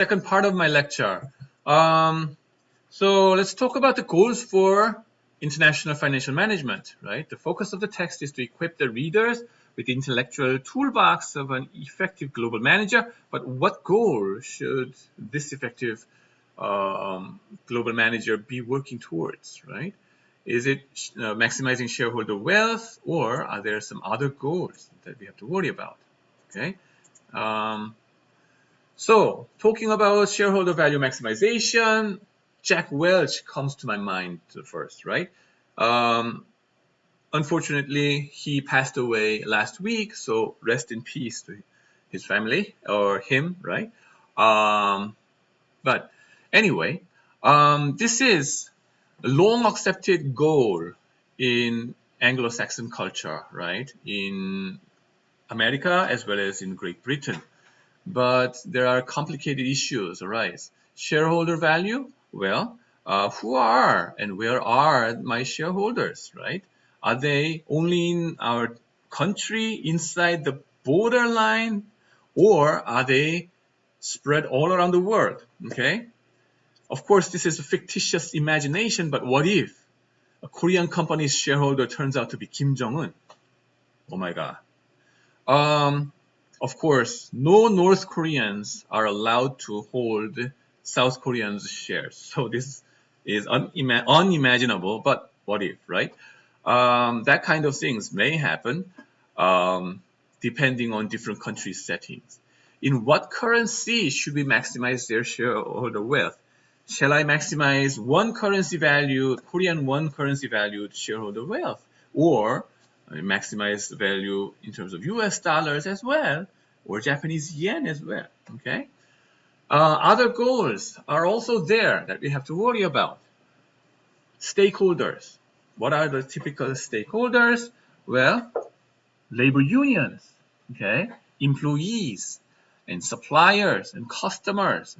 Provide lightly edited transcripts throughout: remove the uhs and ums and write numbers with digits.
Second part of my lecture. So let's talk about the goals for international financial management, right? The focus of the text is to equip the readers with the intellectual toolbox of an effective global manager. But what goal should this effective global manager be working towards, right? Is it maximizing shareholder wealth, or are there some other goals that we have to worry about? Okay. So, talking about shareholder value maximization, Jack Welch comes to my mind first, right? Unfortunately, he passed away last week, so rest in peace to his family or him, right? But anyway, this is a long accepted goal in Anglo-Saxon culture, right? In America as well as in Great Britain. But there are complicated issues arise. Shareholder value? Well, who are and where are my shareholders, right? Are they only in our country inside the borderline, or are they spread all around the world? Okay. Of course, this is a fictitious imagination, but what if a Korean company's shareholder turns out to be Kim Jong-un? Oh my God. Of course, no North Koreans are allowed to hold South Koreans' shares. So this is unimaginable, but what if, right? That kind of things may happen depending on different countries' settings. In what currency should we maximize their shareholder wealth? Shall I maximize one currency valued, Korean one currency valued shareholder wealth? Or maximize the value in terms of US dollars as well, or Japanese yen as well, okay? Other goals are also there that we have to worry about. Stakeholders. What are the typical stakeholders? Well, labor unions, okay? Employees and suppliers and customers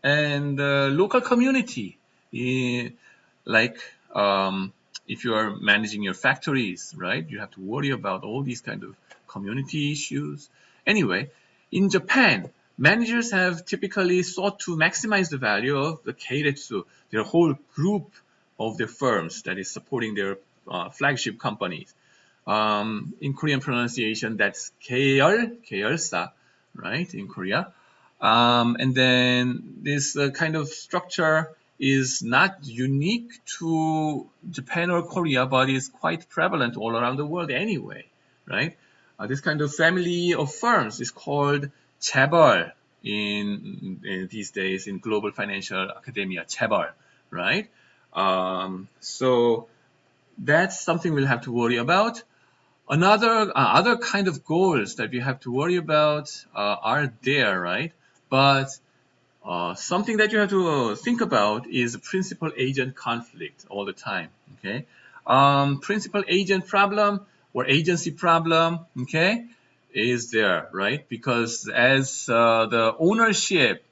and local community, like if you are managing your factories, right, you have to worry about all these kind of community issues. Anyway, in Japan, managers have typically sought to maximize the value of the keiretsu, their whole group of their firms that is supporting their flagship companies. In Korean pronunciation, that's ke열사, right, in Korea. And then this kind of structure is not unique to Japan or Korea, but is quite prevalent all around the world anyway, right? This kind of family of firms is called 재벌 in these days in global financial academia, 재벌, right? So that's something we'll have to worry about. Another other kind of goals that we have to worry about are there, right? But something that you have to think about is principal agent conflict all the time. Okay, principal agent problem or agency problem. Okay, is there, right? Because as the ownership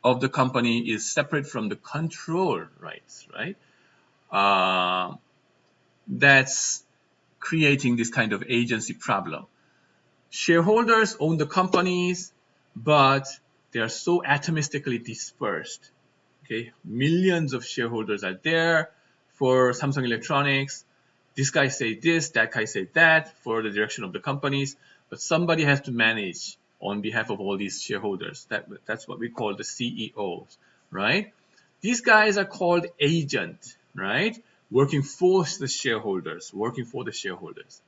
of the company is separate from the control rights, right? That's creating this kind of agency problem. Shareholders own the companies, but they are so atomistically dispersed. Okay, millions of shareholders are there for Samsung Electronics. This guy say this, that guy say that for the direction of the companies, but somebody has to manage on behalf of all these shareholders. That's what we call the CEOs, right? These guys are called agent, right? Working for the shareholders, working for the shareholders.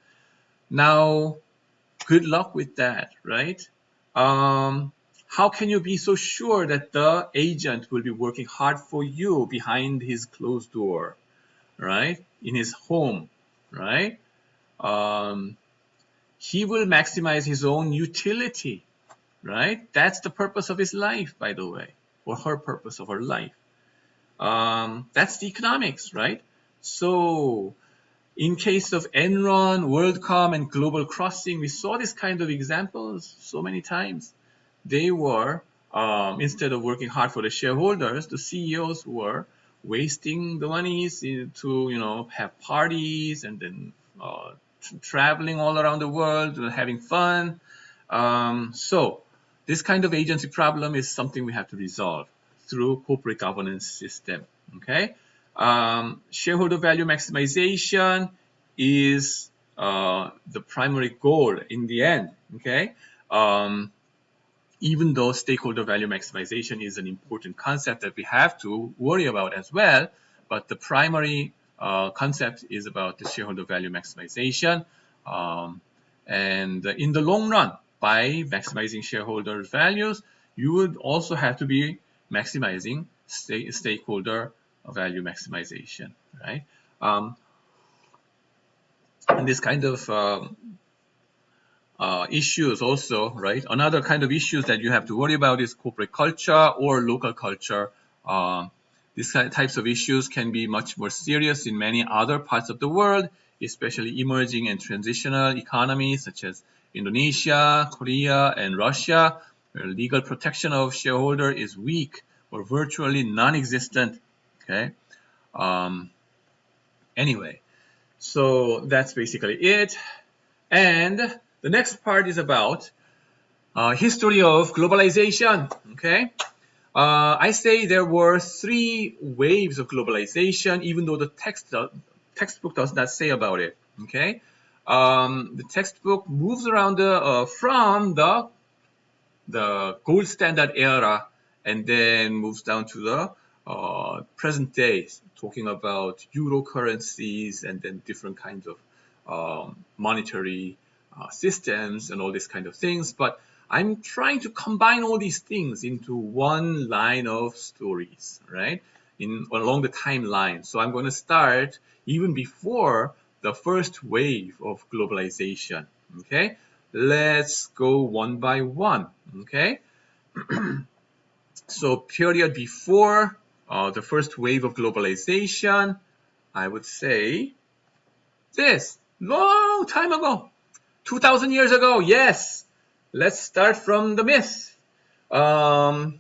Now, good luck with that, right? How can you be so sure that the agent will be working hard for you behind his closed door, right? In his home, right? He will maximize his own utility, right? That's the purpose of his life, by the way, or her purpose of her life. That's the economics, right? So in case of Enron, WorldCom, and Global Crossing, we saw this kind of examples so many times. They were, instead of working hard for the shareholders, the CEOs were wasting the monies to, have parties and then traveling all around the world, having fun. So this kind of agency problem is something we have to resolve through corporate governance system. Okay, shareholder value maximization is the primary goal in the end. Okay, even though stakeholder value maximization is an important concept that we have to worry about as well, but the primary concept is about the shareholder value maximization. And in the long run, by maximizing shareholder values, you would also have to be maximizing stakeholder value maximization, right? And this kind of issues also, right? Another kind of issues that you have to worry about is corporate culture or local culture. These types of issues can be much more serious in many other parts of the world, especially emerging and transitional economies such as Indonesia, Korea, and Russia, where legal protection of shareholder is weak or virtually non-existent. Okay. Anyway, so that's basically it. And the next part is about history of globalization. Okay, I say there were 3 waves of globalization, even though the textbook does not say about it. Okay, the textbook moves around from the gold standard era and then moves down to the present days, talking about euro currencies and then different kinds of monetary systems and all these kind of things. But I'm trying to combine all these things into one line of stories, right? Along the timeline. So I'm going to start even before the first wave of globalization. Okay, let's go one by one. Okay, so period before the first wave of globalization, I would say this long time ago, 2,000 years ago. Yes, let's start from the myth. The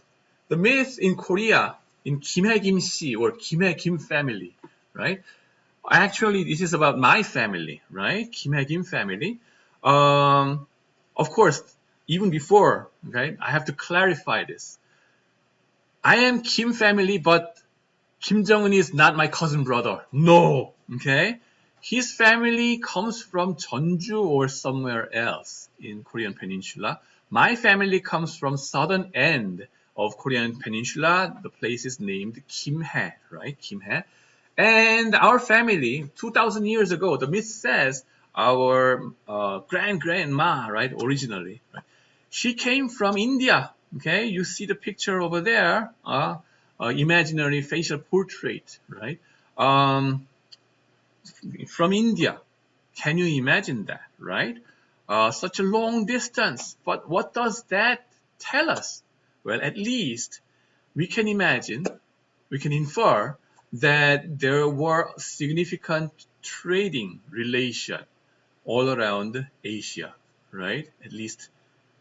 myth in Korea, in Kim Hae-kim si or Kim Hae-kim family, right? Actually, this is about my family, right? Kim Hae-kim family. Of course, even before, okay, I have to clarify this. I am Kim family, but Kim Jong-un is not my cousin brother. No, okay? His family comes from Jeonju or somewhere else in Korean Peninsula. My family comes from southern end of Korean Peninsula. The place is named Kimhae, right? Kimhae. And our family, 2,000 years ago, the myth says our grandma, right, originally, right, she came from India. Okay, you see the picture over there, imaginary facial portrait, right? From India. Can you imagine that, right? Such a long distance. But what does that tell us? Well, at least we can imagine, we can infer that there were significant trading relation all around Asia, right? At least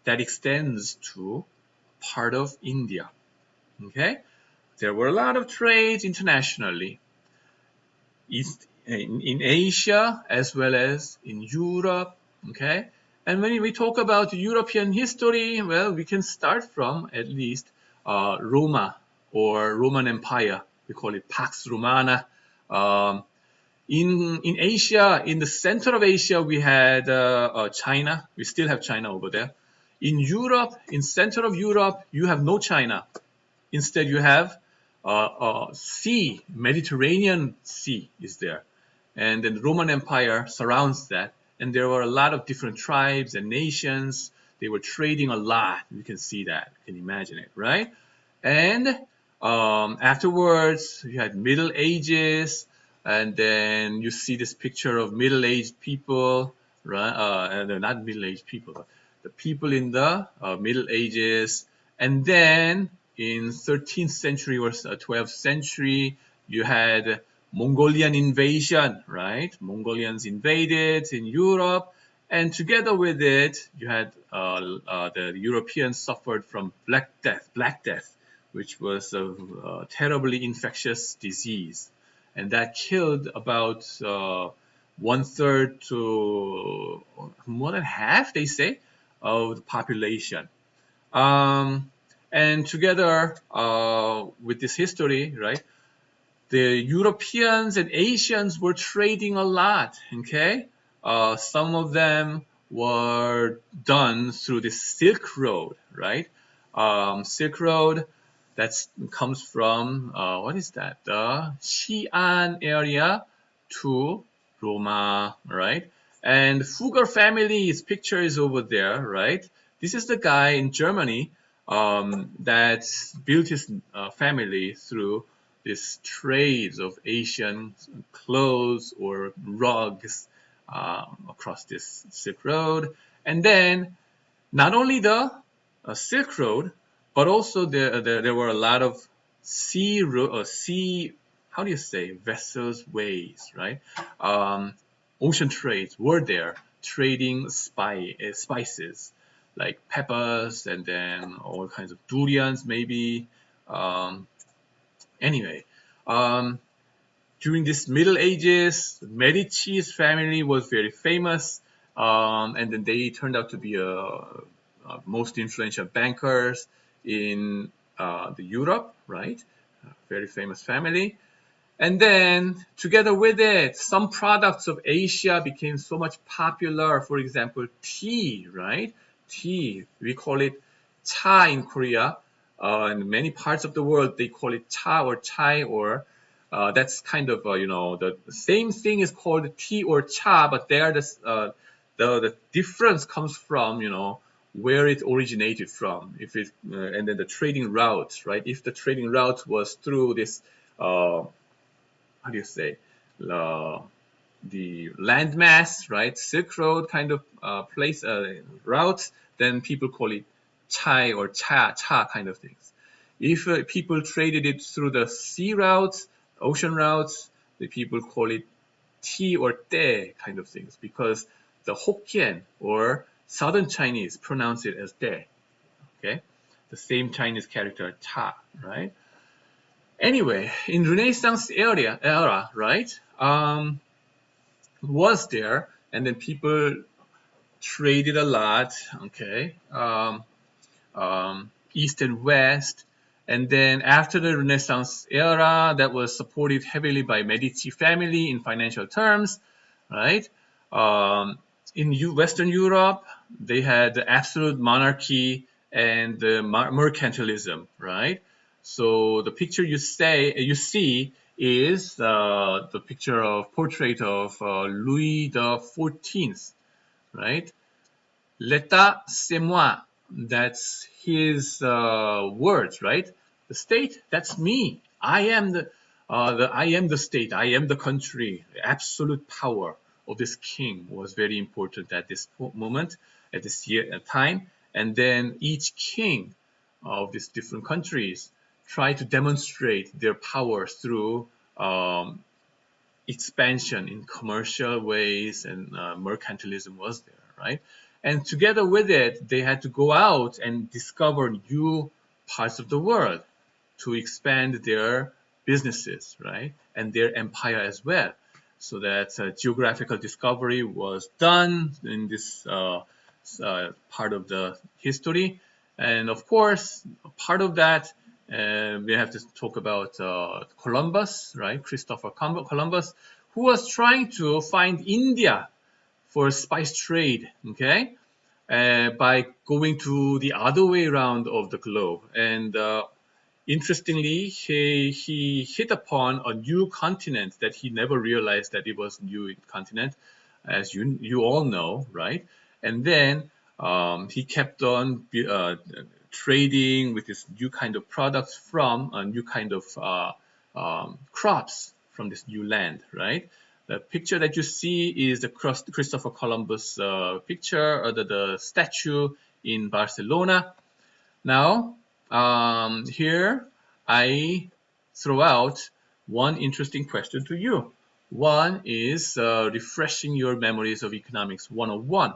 that extends to part of India. Okay, there were a lot of trades internationally, in Asia as well as in Europe. Okay, and when we talk about European history, well, we can start from at least Roma or Roman Empire. We call it Pax Romana. In Asia, in the center of Asia, we had China. We still have China over there. In Europe, in center of Europe, you have no China. Instead, you have sea, Mediterranean Sea is there. And then the Roman Empire surrounds that. And there were a lot of different tribes and nations. They were trading a lot. You can see that. You can imagine it, right? And afterwards, you had Middle Ages. And then you see this picture of middle-aged people, right? And they're not middle-aged people, but the people in the Middle Ages. And then in 13th century or 12th century, you had Mongolian invasion, right? Mongolians invaded in Europe, and together with it, you had the Europeans suffered from Black Death, which was a terribly infectious disease, and that killed about 1/3 to more than half, they say, of the population. And together with this history, right, the Europeans and Asians were trading a lot, okay? Some of them were done through the Silk Road, right? Silk Road, that comes from, what is that? The Xi'an area to Roma, right? And Fugger family's picture is over there, right? This is the guy in Germany that built his family through these trades of Asian clothes or rugs across this Silk Road. And then not only the Silk Road, but also there were a lot of sea, how do you say, vessels, ways, right? Ocean trades were there, trading spices like peppers and then all kinds of durians, maybe. Um, anyway, um, during this Middle Ages, Medici's family was very famous, and then they turned out to be most influential bankers in the Europe, right? Very famous family. And then together with it, some products of Asia became so much popular. For example, tea, right? Tea, we call it cha in Korea. In many parts of the world, they call it cha or chai, or that's kind of, the same thing is called tea or cha, but there the difference comes from, where it originated from. If it, and then the trading route, right? If the trading route was through this, how do you say, the landmass, right? Silk Road kind of routes, then people call it chai or cha kind of things. If people traded it through the sea routes, ocean routes, the people call it tea or te kind of things, because the Hokkien or Southern Chinese pronounce it as te. Okay, the same Chinese character cha, right? Anyway, in Renaissance era, right, was there, and then people traded a lot, okay, east and west, and then after the Renaissance era, that was supported heavily by Medici family in financial terms, right? In Western Europe, they had the absolute monarchy and the mercantilism, right? So the picture you see is the picture of portrait of Louis the 14th, right? L'état, c'est moi. That's his words, right? The state, that's me. I am I am the state. I am the country. The absolute power of this king was very important at this moment, at this time. And then each king of these different countries try to demonstrate their power through expansion in commercial ways, and mercantilism was there, right? And together with it, they had to go out and discover new parts of the world to expand their businesses, right? And their empire as well. So that geographical discovery was done in this part of the history. And of course, part of that, we have to talk about Columbus, right? Christopher Columbus, who was trying to find India for spice trade, okay? By going to the other way around of the globe. And interestingly, he hit upon a new continent that he never realized that it was a new continent, as you all know, right? And then he kept on trading with this new kind of products from a new kind of crops from this new land, right? The picture that you see is the Christopher Columbus picture, or the statue in Barcelona. Now, here I throw out one interesting question to you. One is refreshing your memories of Economics 101.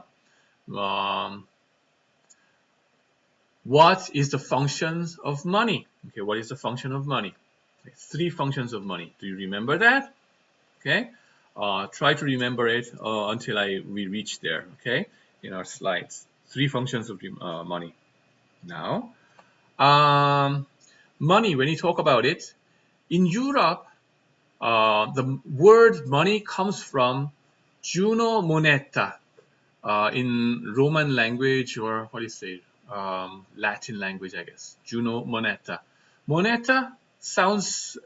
What is the functions of money? Okay, what is the function of money? Okay, 3 functions of money. Do you remember that? Okay, try to remember it until we reach there. Okay, in our slides, 3 functions of money. Now, money, when you talk about it, in Europe, the word money comes from Juno moneta in Roman language, or what do you say, Latin language, I guess. Juno moneta. Moneta sounds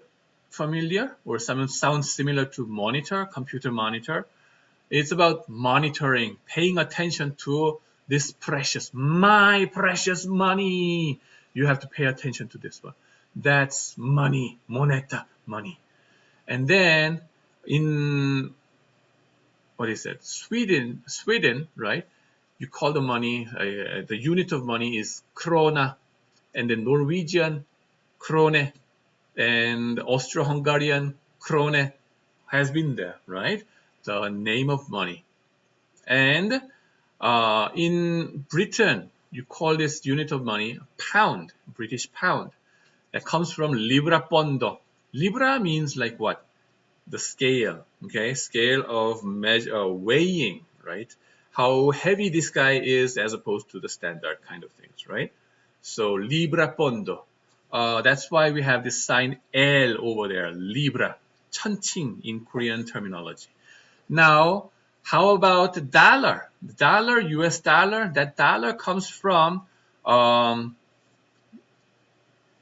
familiar, or sounds similar to monitor, computer monitor. It's about monitoring, paying attention to this precious, my precious money. You have to pay attention to this one. That's money, moneta, money. And then in, what is it? Sweden, right? You call the money, the unit of money is krona, and the Norwegian krone, and Austro-Hungarian krone has been there, right? The name of money. And in Britain, you call this unit of money pound, British pound. That comes from libra pondo. Libra means like what? The scale, okay? Scale of weighing, right? How heavy this guy is as opposed to the standard kind of things, right? So libra pondo. That's why we have this sign L over there, libra, 천칭 in Korean terminology. Now, how about the dollar? The dollar, US dollar, that dollar comes from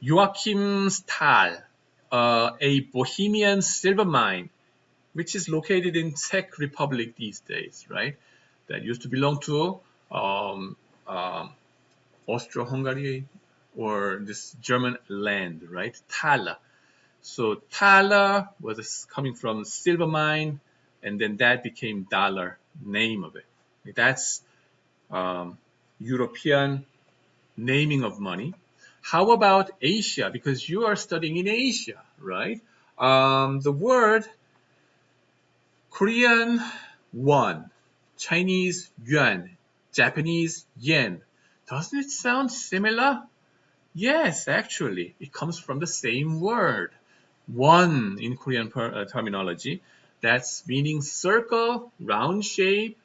Joachimsthal, a Bohemian silver mine, which is located in Czech Republic these days, right? That used to belong to Austro-Hungary or this German land, right? Thaler. So Thaler was coming from silver mine, and then that became dollar, name of it. That's European naming of money. How about Asia? Because you are studying in Asia, right? The word Korean won, Chinese yuan, Japanese yen. Doesn't it sound similar? Yes, actually, it comes from the same word. Won in Korean terminology. That's meaning circle, round shape,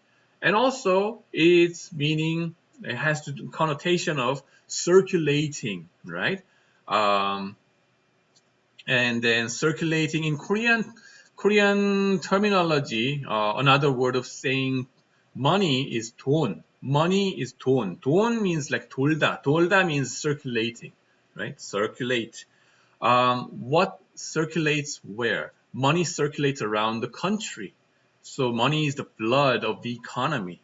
and also it's meaning, it has the connotation of circulating, right? And then circulating in Korean terminology, another word of saying money is 돈. Money is 돈. 돈 means like 돌다. 돌다 means circulating, right? Circulate. What circulates where? Money circulates around the country. So money is the blood of the economy.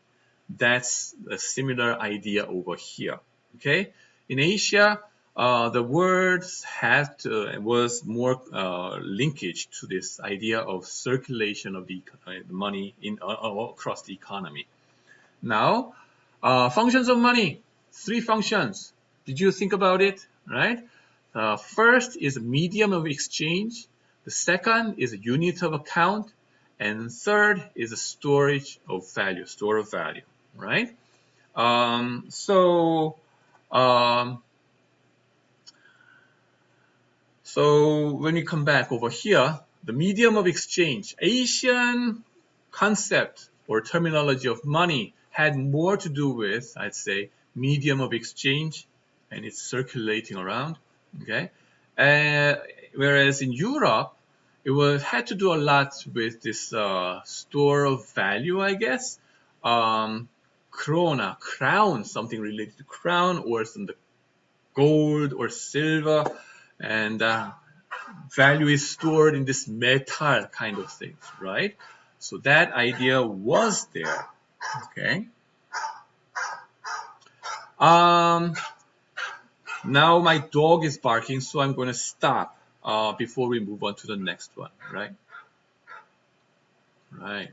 That's a similar idea over here. Okay? In Asia, the words was more linkage to this idea of circulation of the money in across the economy. Now, functions of money, 3 functions. Did you think about it? Right? First is a medium of exchange. The second is a unit of account. And third is a storage of value, store of value, right? So when you come back over here, the medium of exchange, Asian concept or terminology of money had more to do with, I'd say, medium of exchange, and it's circulating around, okay? Whereas in Europe, it had to do a lot with this store of value, I guess. Krona, crown, something related to crown, or some gold or silver, and value is stored in this metal kind of things, right? So that idea was there, okay? Now my dog is barking, so I'm going to stop before we move on to the next one, right? Right.